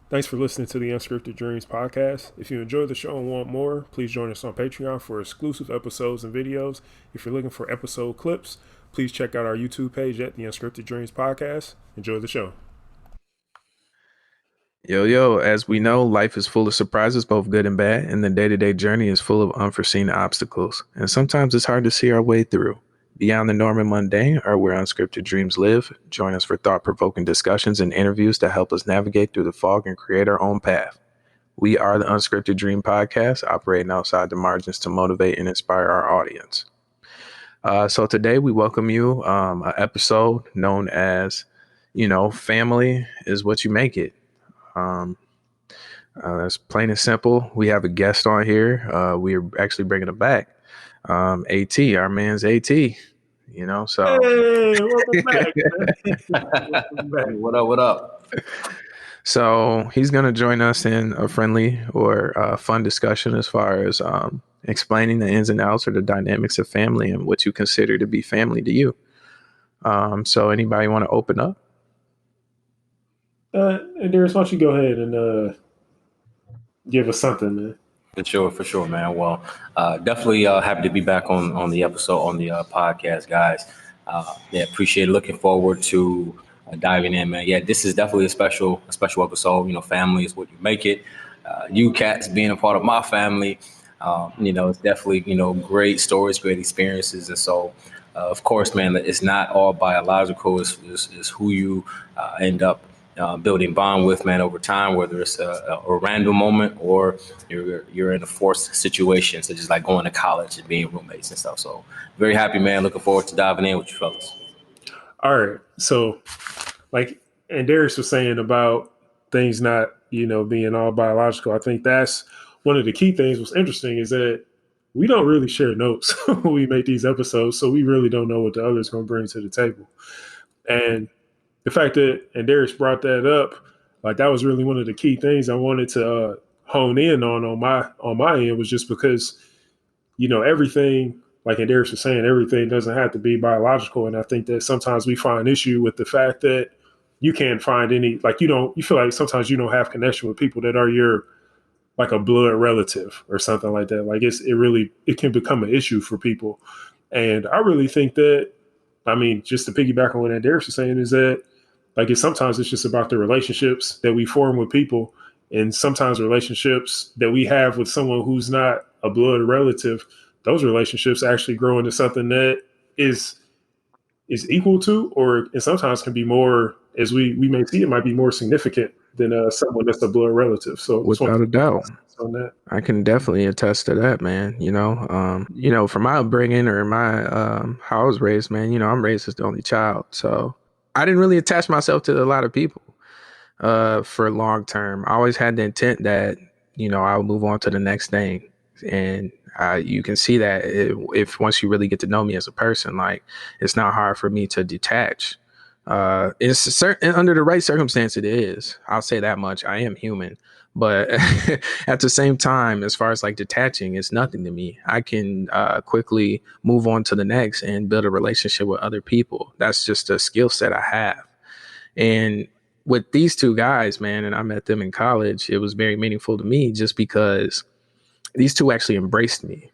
Thanks for listening to the Unscripted Dreams Podcast. If you enjoyed the show and want more, please join us on Patreon for exclusive episodes and videos. If you're looking for episode clips, please check out our YouTube page at the Unscripted Dreams Podcast. Enjoy the show. Yo, as we know, life is full of surprises, both good and bad, and the day-to-day journey is full of unforeseen obstacles. And sometimes it's hard to see our way through. Beyond the norm and mundane are where unscripted dreams live. Join us for thought-provoking discussions and interviews that help us navigate through the fog and create our own path. We are the Unscripted Dream Podcast, operating outside the margins to motivate and inspire our audience. So today we welcome you an episode known as, family is what you make it. That's plain and simple. We have a guest on here. We are actually bringing it back. AT, our man's AT, so. Hey, welcome back. What up? So he's going to join us in a friendly or fun discussion as far as explaining the ins and outs or the dynamics of family and what you consider to be family to you. So anybody want to open up? Andarius, why don't you go ahead and give us something, man? For sure, man. Well, definitely happy to be back on the episode, on the podcast, guys. Appreciate it. Looking forward to diving in, man. Yeah, this is definitely a special episode. Family is what you make it. You cats being a part of my family, it's definitely, great stories, great experiences. And so, of course, man, it's not all biological. It's who you end up building bond with, man, over time, whether it's a random moment or you're in a forced situation, such as like going to college and being roommates and stuff. So very happy, man. Looking forward to diving in with you fellas. All right. So like Andarius was saying about things not, being all biological, I think that's one of the key things. What's interesting is that we don't really share notes when we make these episodes. So we really don't know what the other's going to bring to the table. And the fact that Andarius brought that up, like that was really one of the key things I wanted to hone in on my end, was just because, everything, like Andarius was saying, everything doesn't have to be biological. And I think that sometimes we find issue with the fact that you can't find any, like you feel like sometimes you don't have connection with people that are your, like a blood relative or something like that. Like it can become an issue for people. And I really think that, just to piggyback on what Andarius was saying, is that sometimes it's just about the relationships that we form with people, and sometimes relationships that we have with someone who's not a blood relative, those relationships actually grow into something that is equal to, or and sometimes can be more, as we may see, it might be more significant than someone that's a blood relative. So without a doubt, on that, I can definitely attest to that, man. From my upbringing or my how I was raised, man. I'm raised as the only child, so I didn't really attach myself to a lot of people for long term. I always had the intent that, I would move on to the next thing. And you can see that if once you really get to know me as a person, like it's not hard for me to detach. It's certain under the right circumstance, it is. I'll say that much. I am human. But at the same time, as far as like detaching, it's nothing to me. I can quickly move on to the next and build a relationship with other people. That's just a skill set I have. And with these two guys, man, and I met them in college, it was very meaningful to me just because these two actually embraced me.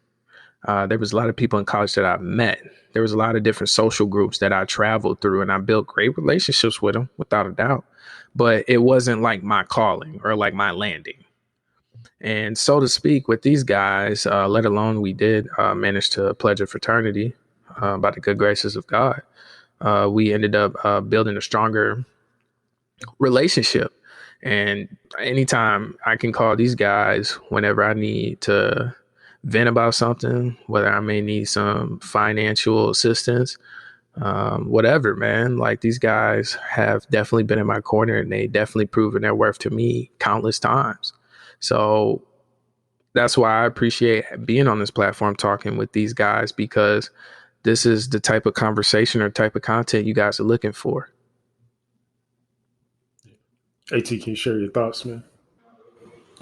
There was a lot of people in college that I met. There was a lot of different social groups that I traveled through, and I built great relationships with them, without a doubt. But it wasn't like my calling or like my landing. And so to speak, with these guys, let alone we did manage to pledge a fraternity by the good graces of God. We ended up building a stronger relationship. And anytime I can call these guys whenever I need to vent about something, whether I may need some financial assistance, whatever, man. Like, these guys have definitely been in my corner, and they definitely proven their worth to me countless times. So that's why I appreciate being on this platform talking with these guys, because this is the type of conversation or type of content you guys are looking for. AT, can you share your thoughts, man?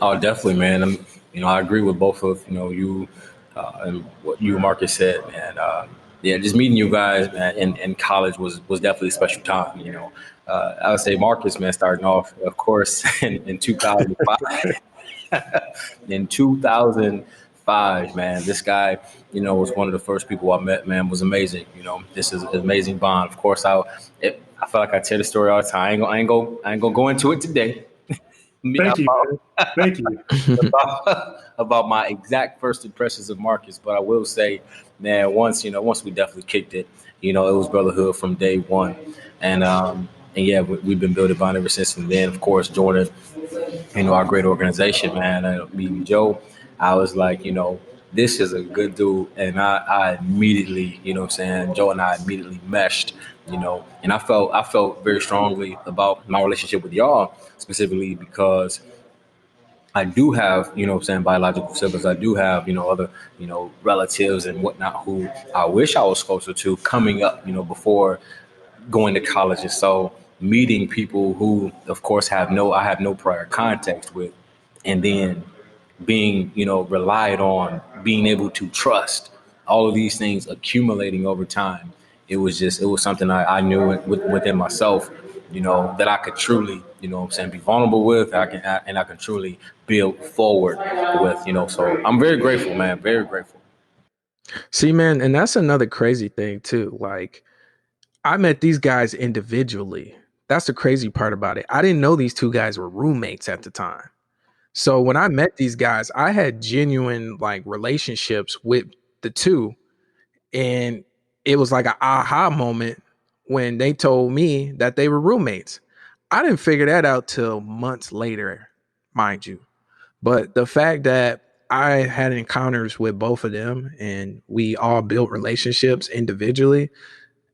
Oh, definitely, man. I agree with both of you and what you and Marcus said, man. Yeah, just meeting you guys, man, in college was definitely a special time. I would say Marcus, man, starting off, of course, in 2005. In 2005, man, this guy, was one of the first people I met, man, was amazing. This is an amazing bond. Of course, I feel like I tell the story all the time. I ain't gonna go into it today. Thank you, man. Thank you. About my exact first impressions of Marcus, but I will say, man, once we definitely kicked it. It was brotherhood from day one, and yeah, we've been building bond ever since. And then, of course, Jordan, our great organization, man. Meeting Joe, I was like, this is a good dude, and I immediately, what I'm saying, Joe and I immediately meshed, and I felt very strongly about my relationship with y'all specifically because I do have, what I'm saying, biological siblings. I do have, other, relatives and whatnot who I wish I was closer to coming up, before going to college. And so meeting people who, of course, I have no prior context with, and then being, relied on, being able to trust, all of these things accumulating over time. It was something I knew within myself, that I could truly, what I'm saying, be vulnerable with. I can truly build forward with, so I'm very grateful, man. Very grateful. See, man, and that's another crazy thing too. Like, I met these guys individually. That's the crazy part about it. I didn't know these two guys were roommates at the time. So when I met these guys, I had genuine like relationships with the two. And it was like an aha moment when they told me that they were roommates. I didn't figure that out till months later, mind you. But the fact that I had encounters with both of them and we all built relationships individually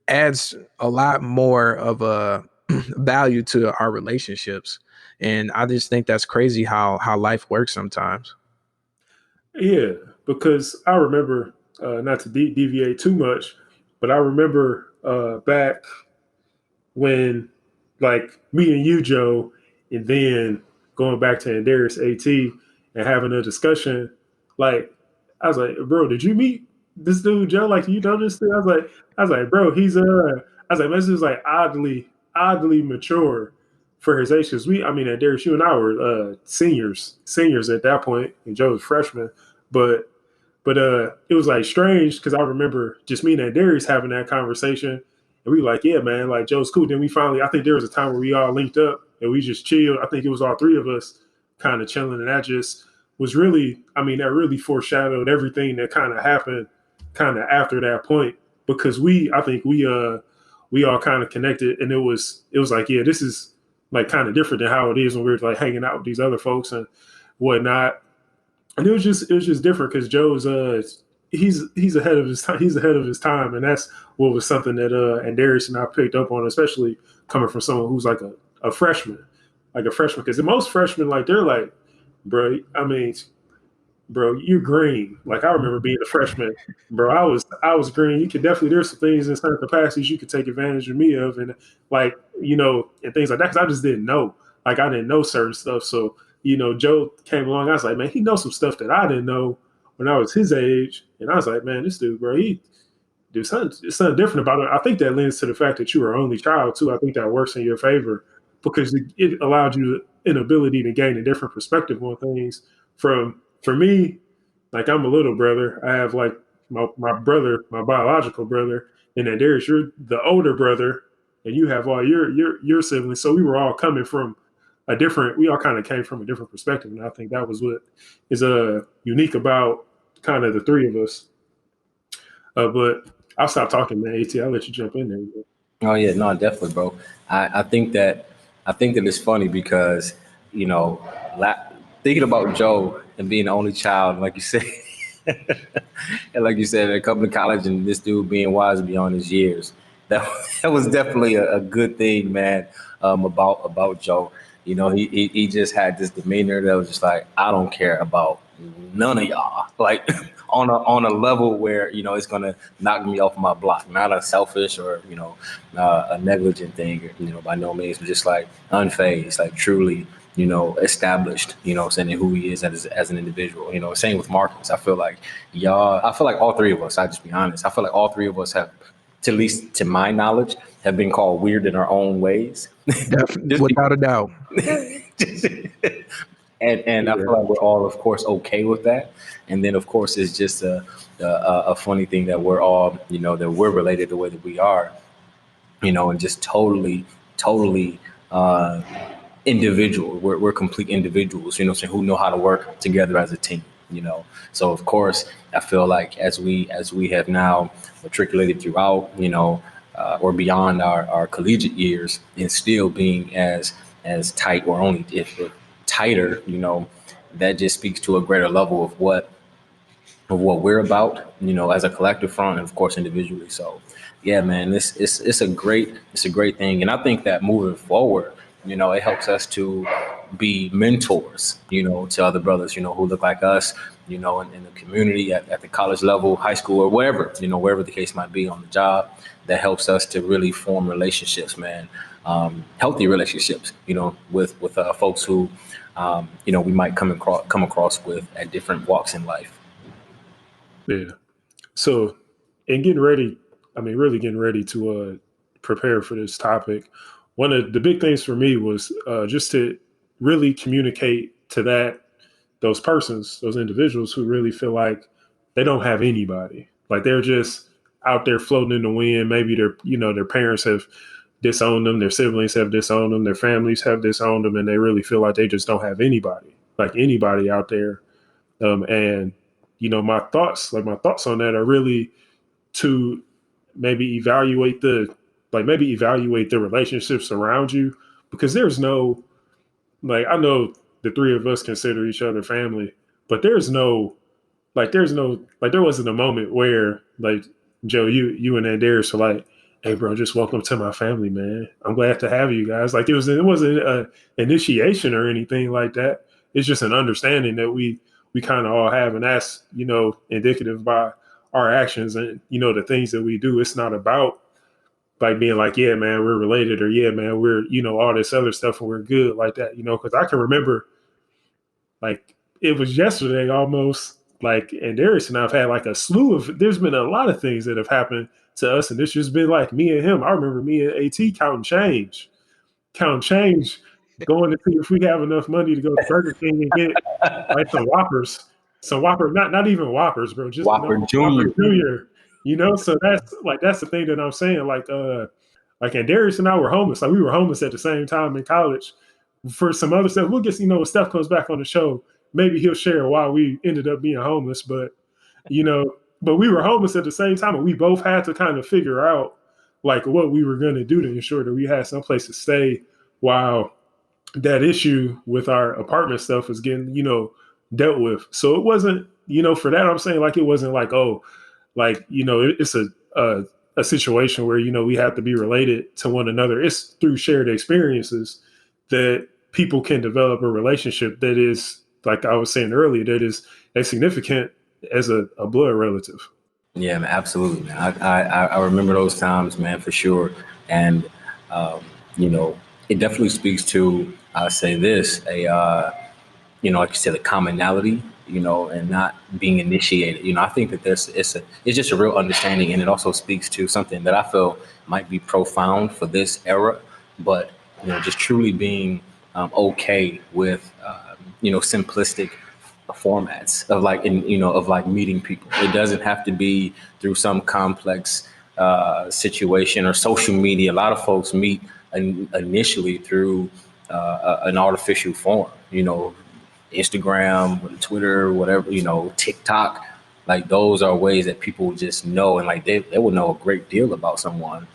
adds a lot more of a value to our relationships. And I just think that's crazy how life works sometimes. Yeah, because I remember, not to deviate too much, but I remember back when, like, me and you, Joe, and then going back to Andarius AT and having a discussion, like, I was like, bro, did you meet this dude, Joe? Like, you know this dude? I was like, bro, I was like, this is like oddly mature for his age. Because Andarius, you and I were seniors at that point, and Joe was freshman. But it was like strange because I remember just me and Darius having that conversation, and we were like, yeah, man, like Joe's cool. Then we finally, I think there was a time where we all linked up and we just chilled. I think it was all three of us kind of chilling, and that just was really, that really foreshadowed everything that kind of happened kind of after that point because I think we all kind of connected, and it was like, yeah, this is like kind of different than how it is when we're like hanging out with these other folks and whatnot. And it was just different because Joe's he's ahead of his time. He's ahead of his time, and that's what was something that Andarius and I picked up on, especially coming from someone who's like a freshman, because most freshmen, like, they're like, bro, bro, you're green. Like, I remember being a freshman, bro. I was green. You could definitely, there's some things in certain capacities you could take advantage of me of, and like, and things like that. Because I just didn't know. Like, I didn't know certain stuff. So, Joe came along. I was like, man, he knows some stuff that I didn't know when I was his age. And I was like, man, this dude, bro, there's something different about it. I think that lends to the fact that you were only child too. I think that works in your favor because it allowed you an ability to gain a different perspective on things. For me, like, I'm a little brother. I have like my brother, my biological brother, and then you're the older brother, and you have all your siblings. So we were all coming from we all kind of came from a different perspective, and I think that was what is unique about kind of the three of us. But I'll stop talking, man. AT, I'll let you jump in there. Bro. Oh yeah, no, definitely, bro. I think that it's funny because you know, la- thinking about Joe and being the only child, like you said, and like you said, coming to college and this dude being wise beyond his years, that was definitely a good thing, man. About Joe, he just had this demeanor that was just like, I don't care about none of y'all, like on a level where it's gonna knock me off my block. Not a selfish or a negligent thing, by no means, but just like unfazed, like truly established, saying who he is as an individual. Same with Marcus. I feel like all three of us, I'll just be honest, I feel like all three of us have, at least to my knowledge, have been called weird in our own ways. Without a doubt. And I feel like we're all, of course, okay with that. And then, of course, it's just a funny thing that we're all, that we're related the way that we are, and just totally individual. We're complete individuals, who know how to work together as a team. So of course, I feel like as we have now matriculated throughout, or beyond our collegiate years, and still being as tight, or only if tighter, that just speaks to a greater level of what we're about, as a collective front, and of course individually. So yeah, man, it's a great thing. And I think that moving forward, it helps us to be mentors, to other brothers, who look like us, in the community, at the college level, high school, or wherever, wherever the case might be, on the job. That helps us to really form relationships, man. Healthy relationships, with folks who, we might come across with at different walks in life. Yeah. So, and really getting ready to prepare for this topic, one of the big things for me was just to really communicate to those individuals who really feel like they don't have anybody. Like they're just out there floating in the wind. Maybe their parents have disowned them, their siblings have disowned them, their families have disowned them, and they really feel like they just don't have anybody out there. And my thoughts on that are really to maybe evaluate the relationships around you, because there's no, like, I know the three of us consider each other family, but there wasn't a moment where, like, Joe, you and Andarius were like, hey bro, just welcome to my family, man. I'm glad to have you guys. Like it wasn't an initiation or anything like that. It's just an understanding that we kind of all have, and that's indicative by our actions and the things that we do. It's not about like being like, yeah man, we're related, or yeah man, we're all this other stuff and we're good like that, because I can remember, like, it was yesterday almost, like, and Darius and I've had like a slew of, there's been a lot of things that have happened to us, and it's just been like me and him. I remember me and AT counting change, going to see if we have enough money to go to Burger King and get like some Whopper, not even Whoppers, bro, just Whopper Whopper Jr. Jr. So that's the thing that I'm saying. And Darius and I were homeless. Like we were homeless at the same time in college. For some other stuff, we'll get, when Steph comes back on the show, maybe he'll share why we ended up being homeless. But but we were homeless at the same time, and we both had to kind of figure out like what we were going to do to ensure that we had some place to stay while that issue with our apartment stuff was getting dealt with. So it wasn't, for that, I'm saying, like, it wasn't like, oh, like, it's a situation where we have to be related to one another. It's through shared experiences that people can develop a relationship that is, like I was saying earlier, that is as significant as a blood relative. Yeah, man, absolutely, man. I remember those times, man, for sure. And it definitely speaks to, I'll say this, like you said, a commonality, and not being initiated. I think that it's just a real understanding, and it also speaks to something that I feel might be profound for this era, but just truly being okay with simplistic formats of like meeting people. It doesn't have to be through some complex situation or social media. A lot of folks meet initially through an artificial form, Instagram, Twitter, whatever, TikTok. Like those are ways that people just know, and like they will know a great deal about someone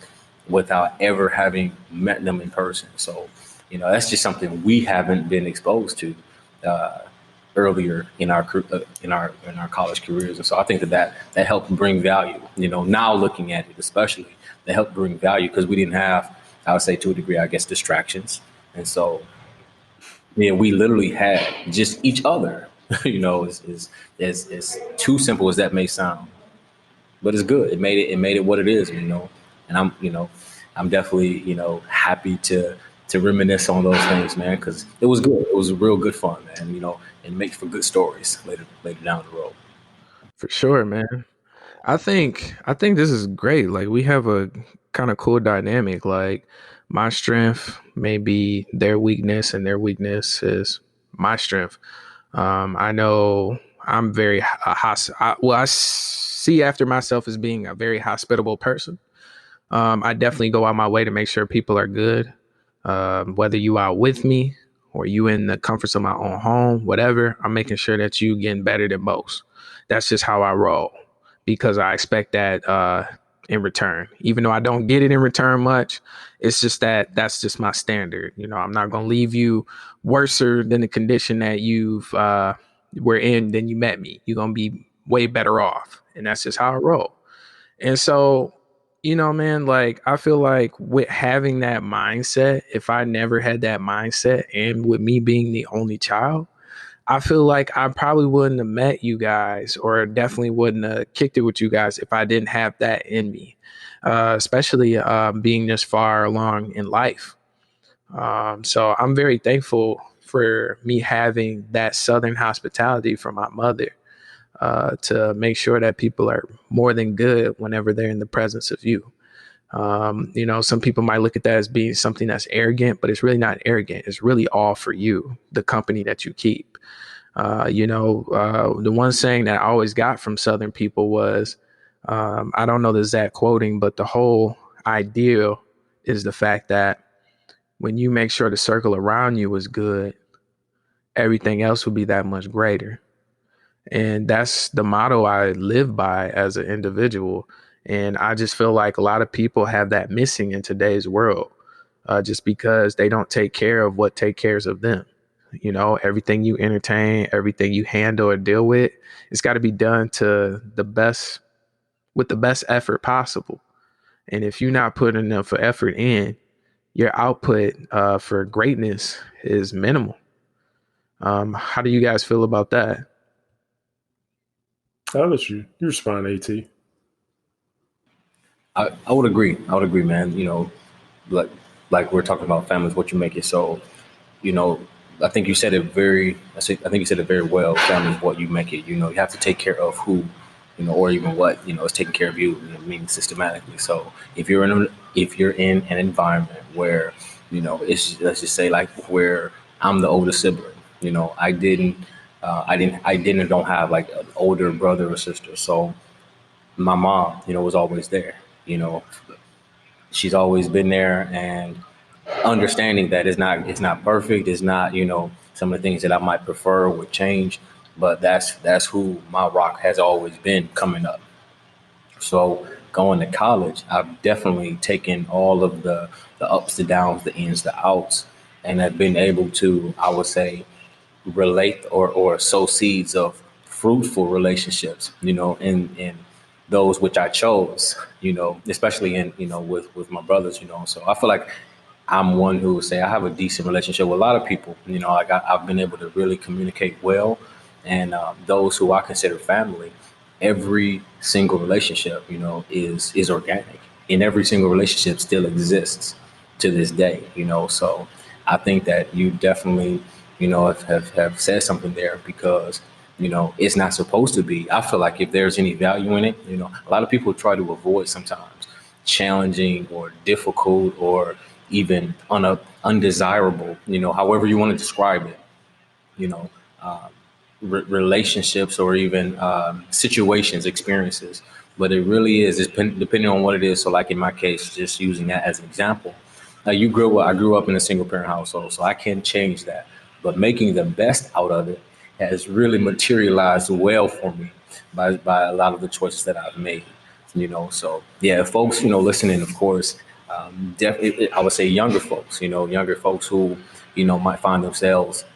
without ever having met them in person. So, that's just something we haven't been exposed to earlier in our college careers. And so I think that helped bring value. Now looking at it, especially, that helped bring value because we didn't have, I would say, to a degree, I guess, distractions. And so, yeah, we literally had just each other. Is too simple as that may sound, but it's good. It made it what it is. And I'm definitely happy to reminisce on those things, man, because it was good. It was real good fun, man. And makes for good stories later down the road. For sure, man. I think this is great. Like we have a kind of cool dynamic. Like my strength may be their weakness, and their weakness is my strength. I know I'm very I see after myself as being a very hospitable person. I definitely go out my way to make sure people are good. Whether you out with me or you in the comforts of my own home, whatever, I'm making sure that you getting better than most. That's just how I roll because I expect that in return. Even though I don't get it in return much, it's just that's just my standard. I'm not gonna leave you worser than the condition that you've were in than you met me. You're gonna be way better off, and that's just how I roll. And so, man, like I feel like with having that mindset, if I never had that mindset and with me being the only child, I feel like I probably wouldn't have met you guys or definitely wouldn't have kicked it with you guys if I didn't have that in me, especially being this far along in life. So I'm very thankful for me having that Southern hospitality from my mother to make sure that people are more than good whenever they're in the presence of you. Some people might look at that as being something that's arrogant, but it's really not arrogant. It's really all for you, the company that you keep. The one saying that I always got from Southern people was, I don't know the exact quoting, but the whole ideal is the fact that when you make sure the circle around you is good, everything else will be that much greater. And that's the motto I live by as an individual. And I just feel like a lot of people have that missing in today's world, just because they don't take care of what take cares of them. Everything you entertain, everything you handle or deal with, it's got to be done to the best with the best effort possible. And if you're not putting enough effort in, your output for greatness is minimal. How do you guys feel about that? I'll let you respond, AT. I would agree. I would agree, man. Like like we're talking about families, what you make it. So, you know, I think you said it very. I think you said it very well. Families, what you make it. You have to take care of who, or even what is taking care of you. Meaning systematically. So if you're in an environment where it's, let's just say, like where I'm the older sibling. I didn't or don't have like an older brother or sister. So my mom, was always there. You know, she's always been there, and understanding that it's not perfect. It's not some of the things that I might prefer would change, but that's who my rock has always been coming up. So going to college, I've definitely taken all of the ups, the downs, the ins, the outs, and have been able to, I would say, relate or sow seeds of fruitful relationships, in those which I chose, especially in, with my brothers, So I feel like I'm one who would say I have a decent relationship with a lot of people, like I've been able to really communicate well. And those who I consider family, every single relationship, is organic, and every single relationship still exists to this day, So I think that you definitely, have said something there because, it's not supposed to be. I feel like if there's any value in it, a lot of people try to avoid sometimes challenging or difficult or even undesirable, however you want to describe it, you know, uh, relationships or even situations, experiences. But it really is, depending on what it is. So, like in my case, just using that as an example, I grew up in a single parent household, so I can't change that. But making the best out of it has really materialized well for me by a lot of the choices that I've made. So yeah, folks, listening, of course, I would say younger folks who, might find themselves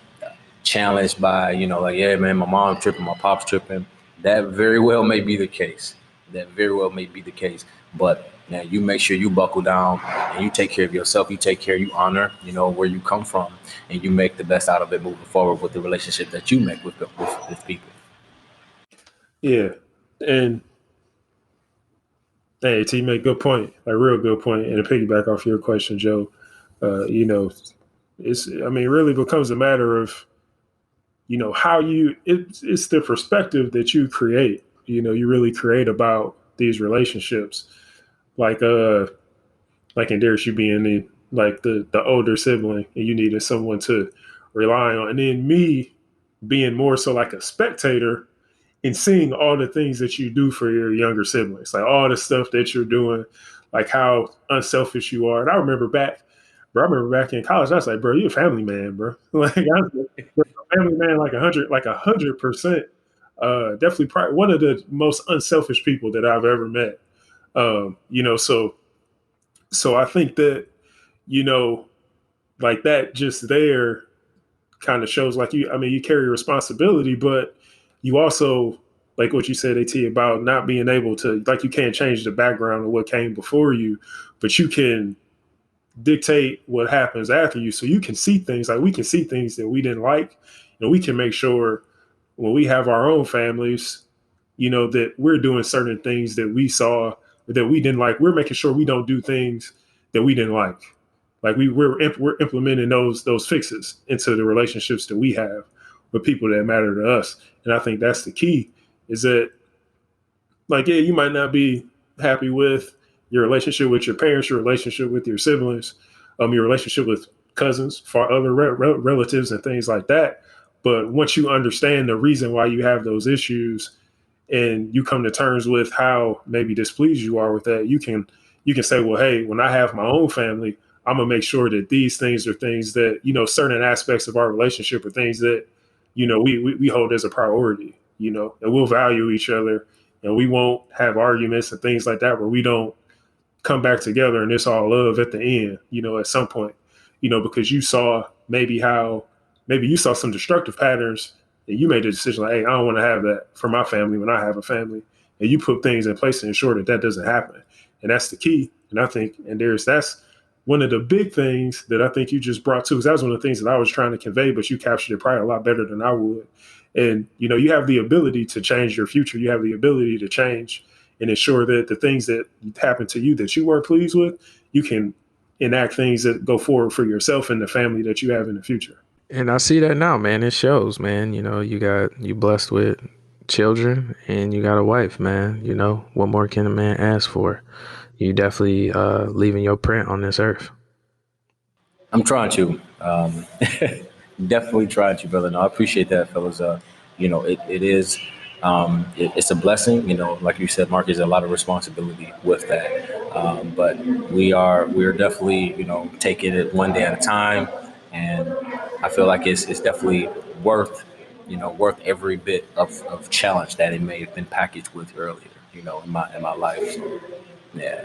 challenged by, like, yeah, man, my mom's tripping, my pop's tripping. That very well may be the case. That very well may be the case. But now you make sure you buckle down and you take care of yourself. You take care, you honor, where you come from, and you make the best out of it moving forward with the relationship that you make with people. Yeah. And hey, T, you make a good point, a real good point. And to piggyback off your question, Joe, it really becomes a matter of, how it's the perspective that you create, you really create about these relationships. Like, in Darius, you being the older sibling and you needed someone to rely on. And then me being more so like a spectator and seeing all the things that you do for your younger siblings, like all the stuff that you're doing, like how unselfish you are. And I remember back in college, I was like, bro, you're a family man, bro. Like, I was a family man, like 100%. Definitely probably one of the most unselfish people that I've ever met. So I think that, you know, like that just there kind of shows like you carry responsibility, but you also, like what you said, AT, about not being able to, like, you can't change the background of what came before you, but you can dictate what happens after you. So you can see things, like we can see things that we didn't like, and we can make sure when we have our own families, that we're doing certain things that we saw that we didn't like. We're making sure we don't do things that we didn't like. Like we're implementing those fixes into the relationships that we have with people that matter to us. And I think that's the key, is that, like, yeah, you might not be happy with your relationship with your parents, your relationship with your siblings, your relationship with cousins, for other relatives and things like that. But once you understand the reason why you have those issues, and you come to terms with how maybe displeased you are with that, you can say, well, hey, when I have my own family, I'm gonna make sure that these things are things that, certain aspects of our relationship are things that, we hold as a priority, and we'll value each other, and we won't have arguments and things like that where we don't come back together and it's all love at the end, at some point, because maybe you saw some destructive patterns and you made a decision like, hey, I don't want to have that for my family when I have a family. And you put things in place to ensure that that doesn't happen. And that's the key. And I think, that's one of the big things that I think you just brought to, because that was one of the things that I was trying to convey, but you captured it probably a lot better than I would. And, you have the ability to change your future. You have the ability to change and ensure that the things that happened to you that you weren't pleased with, you can enact things that go forward for yourself and the family that you have in the future. And I see that now, man. It shows, man. You blessed with children and you got a wife, man. What more can a man ask for? You definitely leaving your print on this earth. I'm trying to. Definitely trying to, brother. No, I appreciate that, fellas. It is, it's a blessing. Like you said, Mark, there's a lot of responsibility with that. But we're definitely, taking it one day at a time, and I feel like it's definitely worth, worth every bit of challenge that it may have been packaged with earlier, in my life. So, yeah.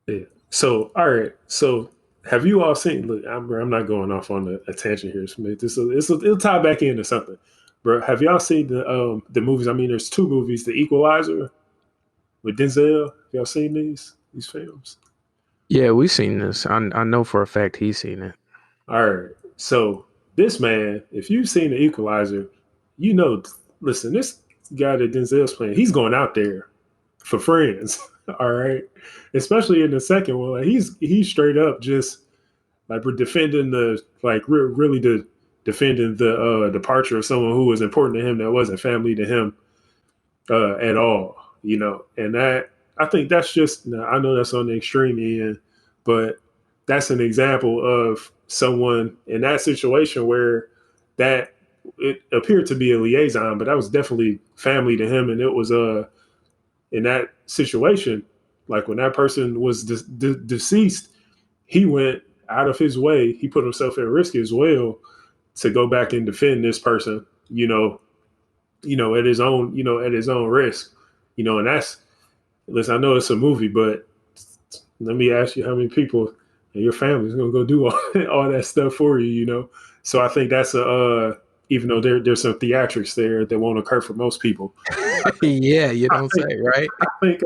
Yeah. So, all right. So, have you all seen? Look, I'm not going off on a tangent here. So it'll tie back into something, bro. Have y'all seen the movies? I mean, there's two movies: The Equalizer with Denzel. Have y'all seen these films? Yeah, we've seen this. I know for a fact he's seen it. All right. So this man, if you've seen The Equalizer, listen, this guy that Denzel's playing, he's going out there for friends. All right. Especially in the second one, like he's straight up just like we're defending defending the departure of someone who was important to him that wasn't family to him at all. And that, I think that's just, now, I know that's on the extreme end, but that's an example of someone in that situation where that it appeared to be a liaison, but that was definitely family to him. And it was in that situation, like when that person was deceased, he went out of his way. He put himself at risk as well to go back and defend this person, at his own risk, and that's, listen, I know it's a movie, but let me ask you, how many people and your family's gonna go do all that stuff for you, you know. So I think that's even though there's some theatrics there that won't occur for most people. Yeah, you I don't think, say, right? I think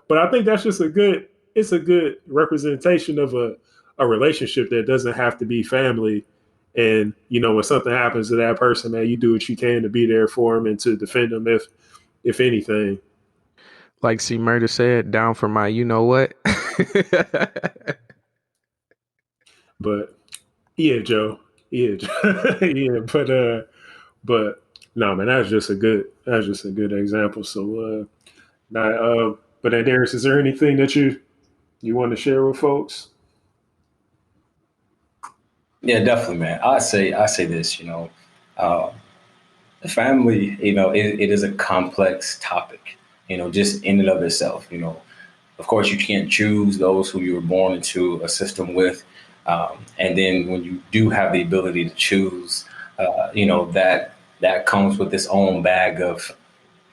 but I think that's just it's a good representation of a relationship that doesn't have to be family. And you know, when something happens to that person, man, you do what you can to be there for them and to defend them if anything. Like C Murder said, down for my you know what? But yeah, Joe. Yeah, yeah. But no, man, that's just a good example. So now, but Darius, is there anything that you want to share with folks? Yeah, definitely, man. I say this, uh, family, it is a complex topic, just in and of itself. Of course, you can't choose those who you were born into a system with. And then when you do have the ability to choose, that comes with its own bag of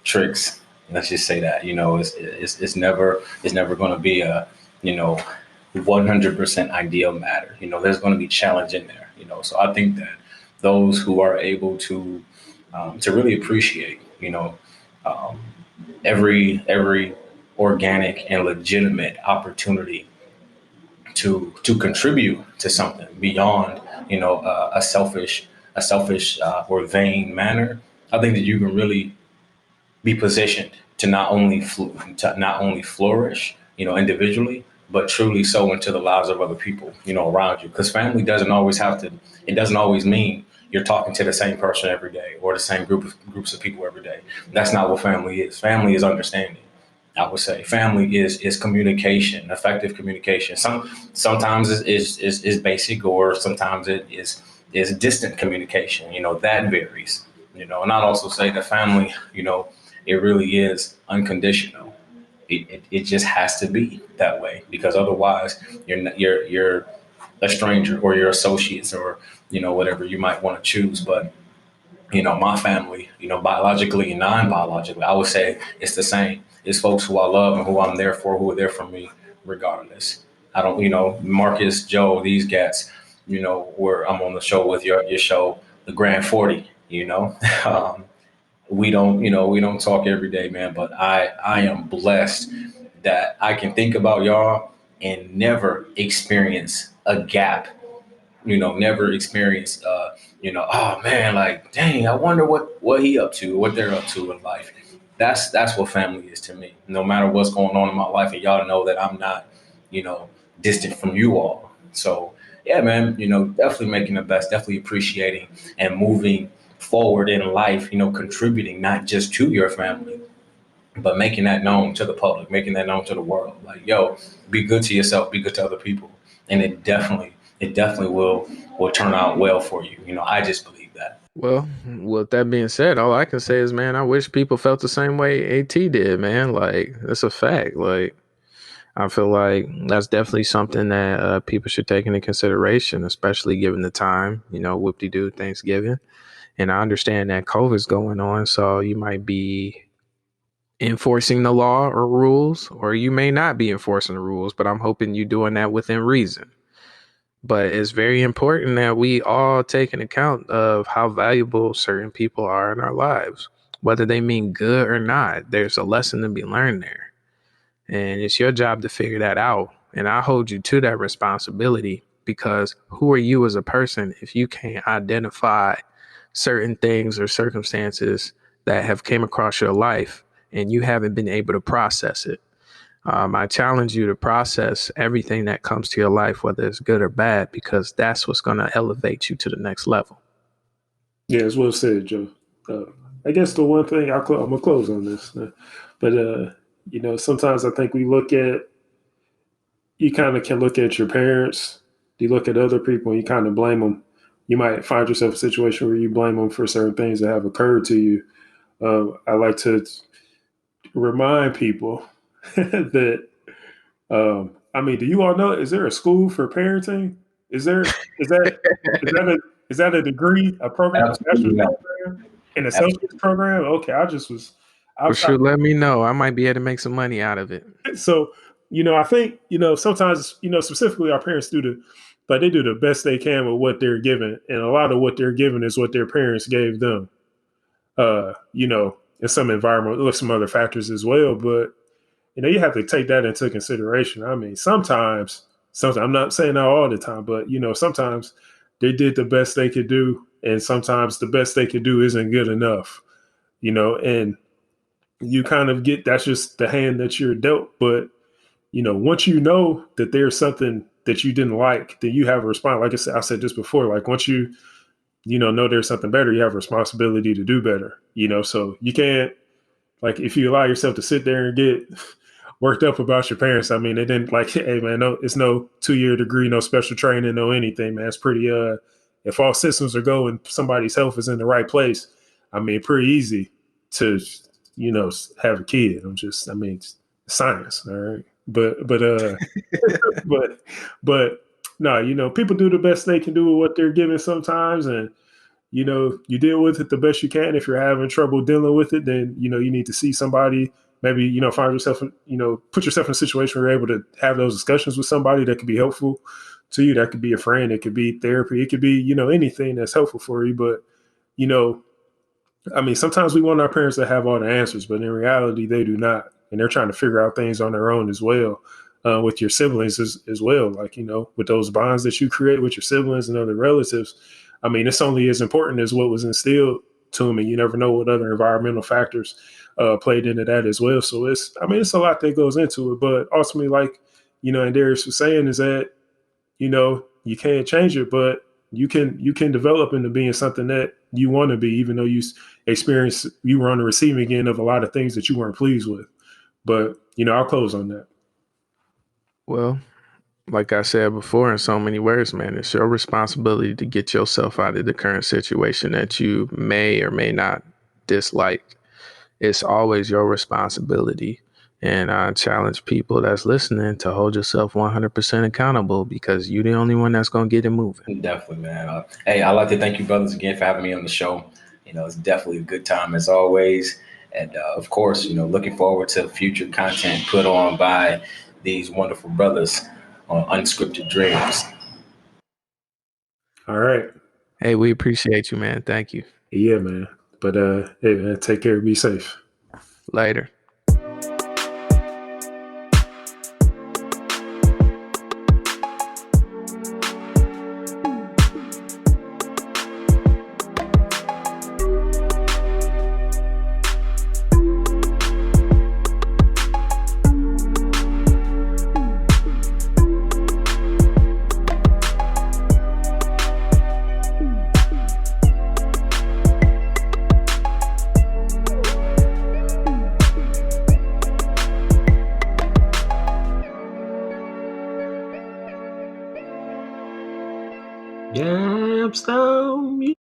tricks. Let's just say that, it's never going to be a, you know, 100% ideal matter. There's going to be challenge in there, so I think that those who are able to really appreciate, um, every organic and legitimate opportunity to contribute to something beyond a selfish or vain manner. I think that you can really be positioned to not only flourish, individually, but truly so into the lives of other people, around you. Because family doesn't always it doesn't always mean you're talking to the same person every day or the same groups of people every day. That's not what family is. Family is understanding. I would say family is communication, effective communication. Sometimes is basic, or sometimes it is distant communication. That varies. And I'd also say that family, it really is unconditional. It just has to be that way, because otherwise you're a stranger or your associates, or whatever you might want to choose. But my family, biologically and non-biologically, I would say it's the same. It's folks who I love and who I'm there for, who are there for me regardless. I don't, Marcus, Joe, these cats, where I'm on the show with your show, the Grand 40, um, we don't talk every day, man, but I am blessed that I can think about y'all and never experience a gap, never experience, oh man, like, dang, I wonder what he up to, what they're up to in life. That's what family is to me. No matter what's going on in my life, and y'all know that I'm not, you know, distant from you all. So yeah, man, definitely making the best, definitely appreciating and moving forward in life, contributing not just to your family, but making that known to the public, making that known to the world. Like, yo, be good to yourself, be good to other people, and it definitely will turn out well for you. I just believe that. Well, with that being said, all I can say is, man, I wish people felt the same way AT did, man. Like, that's a fact. Like, I feel like that's definitely something that people should take into consideration, especially given the time, whoop-de-doo Thanksgiving. And I understand that COVID's going on, so you might be enforcing the law or rules, or you may not be enforcing the rules, but I'm hoping you're doing that within reason. But it's very important that we all take an account of how valuable certain people are in our lives, whether they mean good or not. There's a lesson to be learned there. And it's your job to figure that out. And I hold you to that responsibility, because who are you as a person if you can't identify certain things or circumstances that have came across your life and you haven't been able to process it? I challenge you to process everything that comes to your life, whether it's good or bad, because that's what's going to elevate you to the next level. Yeah, as well said, Joe. Uh, I guess the one thing I'm gonna close on this, but sometimes I think you kind of can look at your parents, you look at other people, and you kind of blame them. You might find yourself in a situation where you blame them for certain things that have occurred to you. I like to remind people that I mean, do you all know? Is there a school for parenting? Is that a degree, a program, a Absolutely bachelor's not. program, an associate's Absolutely. program? Okay, I just was. For I, sure, let me know. I might be able to make some money out of it. so I think, sometimes, specifically our parents they do the best they can with what they're given. And a lot of what they're given is what their parents gave them, in some environment, some other factors as well. But, you have to take that into consideration. I mean, sometimes, I'm not saying that all the time, but, sometimes they did the best they could do. And sometimes the best they could do isn't good enough, and you kind of that's just the hand that you're dealt. But, once you know that there's something that you didn't like, then you have a response. Like I said this before, like once you, know there's something better, you have a responsibility to do better, so you can't, like, if you allow yourself to sit there and get worked up about your parents, I mean, they didn't like, hey man, no, it's no 2-year degree, no special training, no anything, man. It's pretty, if all systems are going, somebody's health is in the right place, I mean, pretty easy to, have a kid. It's science. All right. But but no, people do the best they can do with what they're given sometimes. And, you deal with it the best you can. If you're having trouble dealing with it, then, you need to see somebody, maybe, find yourself, put yourself in a situation where you're able to have those discussions with somebody that could be helpful to you. That could be a friend. It could be therapy. It could be, anything that's helpful for you. But, sometimes we want our parents to have all the answers, but in reality, they do not. And they're trying to figure out things on their own as well, with your siblings as well. Like, with those bonds that you create with your siblings and other relatives, it's only as important as what was instilled to them. And you never know what other environmental factors played into that as well. So it's a lot that goes into it. But ultimately, like, Andarius was saying, is that, you can't change it, but you can develop into being something that you want to be, even though you were on the receiving end of a lot of things that you weren't pleased with. But, I'll close on that. Well, like I said before, in so many words, man, it's your responsibility to get yourself out of the current situation that you may or may not dislike. It's always your responsibility. And I challenge people that's listening to hold yourself 100% accountable, because you're the only one that's going to get it moving. Definitely, man. Hey, I'd like to thank you, brothers, again for having me on the show. It's definitely a good time as always. And of course, looking forward to future content put on by these wonderful brothers on Unscripted Dreams. All right. Hey, we appreciate you, man. Thank you. Yeah, man. But hey, man, take care. Be safe. Later. Gapstone.